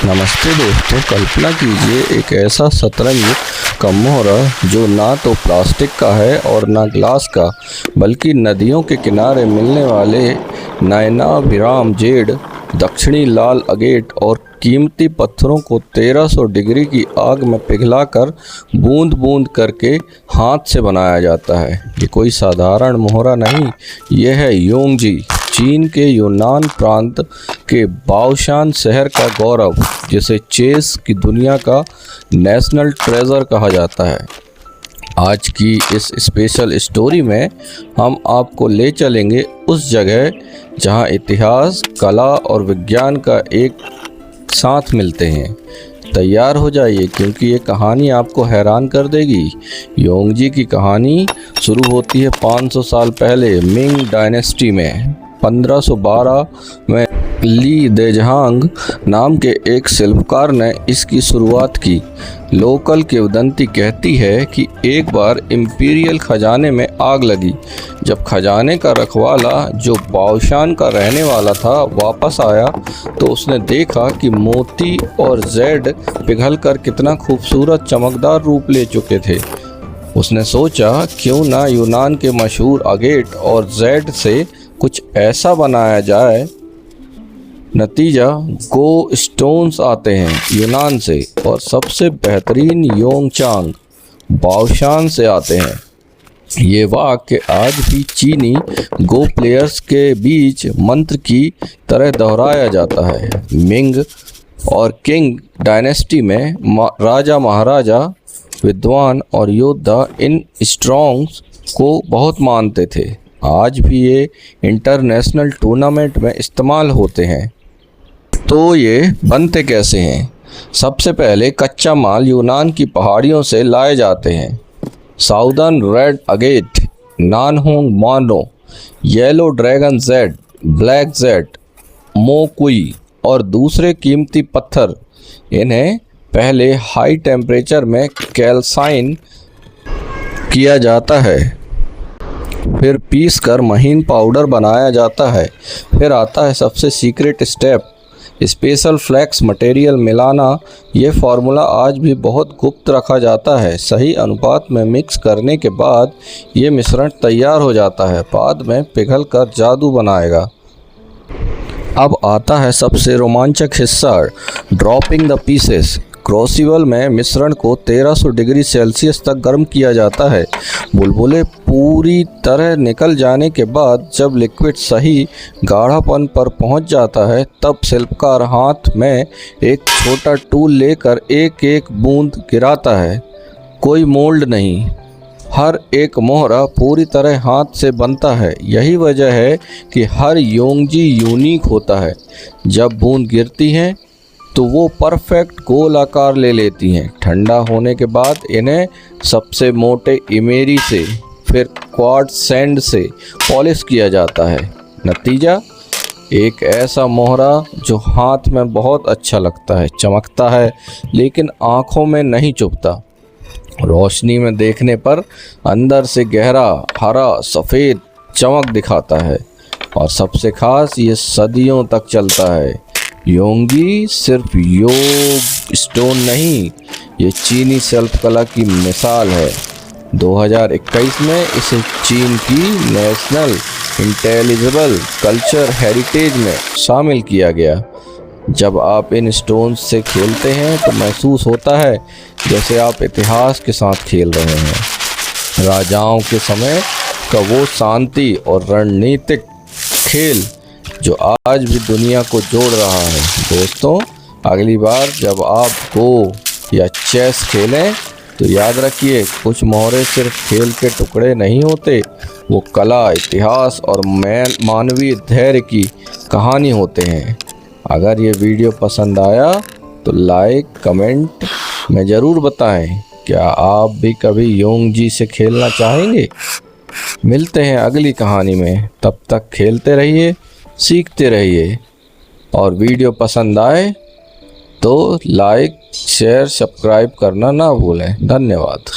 नमस्ते दोस्तों, कल्पना कीजिए एक ऐसा शतरंज का मोहरा जो ना तो प्लास्टिक का है और ना ग्लास का, बल्कि नदियों के किनारे मिलने वाले नयनाभिराम जेड, दक्षिणी लाल अगेट और कीमती पत्थरों को 1300 डिग्री की आग में पिघलाकर बूंद बूंद करके हाथ से बनाया जाता है। ये कोई साधारण मोहरा नहीं, यह है योंगजी, चीन के यूनान प्रांत के बाओशान शहर का गौरव, जिसे चेस की दुनिया का नेशनल ट्रेजर कहा जाता है। आज की इस स्पेशल स्टोरी में हम आपको ले चलेंगे उस जगह जहां इतिहास, कला और विज्ञान का एक साथ मिलते हैं। तैयार हो जाइए, क्योंकि ये कहानी आपको हैरान कर देगी। योंगजी की कहानी शुरू होती है 500 साल पहले मिंग डायनेस्टी में। 1512 में ली देजहांग नाम के एक शिल्पकार ने इसकी शुरुआत की। लोकल किंवदंती कहती है कि एक बार इंपीरियल खजाने में आग लगी। जब खजाने का रखवाला, जो बाओशान का रहने वाला था, वापस आया तो उसने देखा कि मोती और जेड पिघलकर कितना खूबसूरत चमकदार रूप ले चुके थे। उसने सोचा, क्यों ना यूनान के मशहूर अगेट और जेड से कुछ ऐसा बनाया जाए। नतीजा गो स्टोन्स आते हैं यूनान से, और सबसे बेहतरीन योंगचांग बाओशान से आते हैं। ये वाक्य आज भी चीनी गो प्लेयर्स के बीच मंत्र की तरह दोहराया जाता है। मिंग और किंग डायनेस्टी में राजा महाराजा, विद्वान और योद्धा इन स्ट्रॉन्ग्स को बहुत मानते थे। आज भी ये इंटरनेशनल टूर्नामेंट में इस्तेमाल होते हैं। तो ये बनते कैसे हैं? सबसे पहले कच्चा माल यूनान की पहाड़ियों से लाए जाते हैं। साउदर्न रेड अगेट, नानहोंग मानो, yellow dragon jade, black jade, Mokui और दूसरे कीमती पत्थर। इन्हें पहले हाई टेम्परेचर में कैल्साइन किया जाता है, फिर पीस कर महीन पाउडर बनाया जाता है। फिर आता है सबसे secret step, special flex material मिलाना। ये फार्मूला आज भी बहुत गुप्त रखा जाता है। सही अनुपात में मिक्स करने के बाद ये मिश्रण तैयार हो जाता है, बाद में पिघल कर जादू बनाएगा। अब आता है सबसे रोमांचक हिस्सा, ड्रॉपिंग द पीसेस। क्रूसिबल में मिश्रण को 1300 डिग्री सेल्सियस तक गर्म किया जाता है। बुलबुले पूरी तरह निकल जाने के बाद जब लिक्विड सही गाढ़ापन पर पहुंच जाता है, तब शिल्पकार हाथ में एक छोटा टूल लेकर एक एक बूंद गिराता है। कोई मोल्ड नहीं, हर एक मोहरा पूरी तरह हाथ से बनता है। यही वजह है कि हर योंगजी यूनिक होता है। जब बूंद गिरती हैं तो वो परफेक्ट गोल आकार ले लेती हैं। ठंडा होने के बाद इन्हें सबसे मोटे इमेरी से, फिर क्वार्ट्ज सैंड से पॉलिश किया जाता है। नतीजा एक ऐसा मोहरा जो हाथ में बहुत अच्छा लगता है, चमकता है, लेकिन आँखों में नहीं चुभता। रोशनी में देखने पर अंदर से गहरा हरा सफ़ेद चमक दिखाता है, और सबसे खास ये सदियों तक चलता है। योंगजी सिर्फ योग स्टोन नहीं, ये चीनी शिल्पकला की मिसाल है। 2021 में इसे चीन की नेशनल इंटेलिजिबल कल्चर हेरिटेज में शामिल किया गया। जब आप इन स्टोन्स से खेलते हैं तो महसूस होता है जैसे आप इतिहास के साथ खेल रहे हैं। राजाओं के समय का वो शांति और रणनीतिक खेल जो आज भी दुनिया को जोड़ रहा है। दोस्तों, अगली बार जब आप गो या चेस खेलें तो याद रखिए, कुछ मोहरे सिर्फ खेल के टुकड़े नहीं होते, वो कला, इतिहास और मानवीय धैर्य की कहानी होते हैं। अगर ये वीडियो पसंद आया तो लाइक, कमेंट में ज़रूर बताएं। क्या आप भी कभी योंगजी से खेलना चाहेंगे? मिलते हैं अगली कहानी में। तब तक खेलते रहिए, सीखते रहिए, और वीडियो पसंद आए तो लाइक, शेयर, सब्सक्राइब करना ना भूलें। धन्यवाद।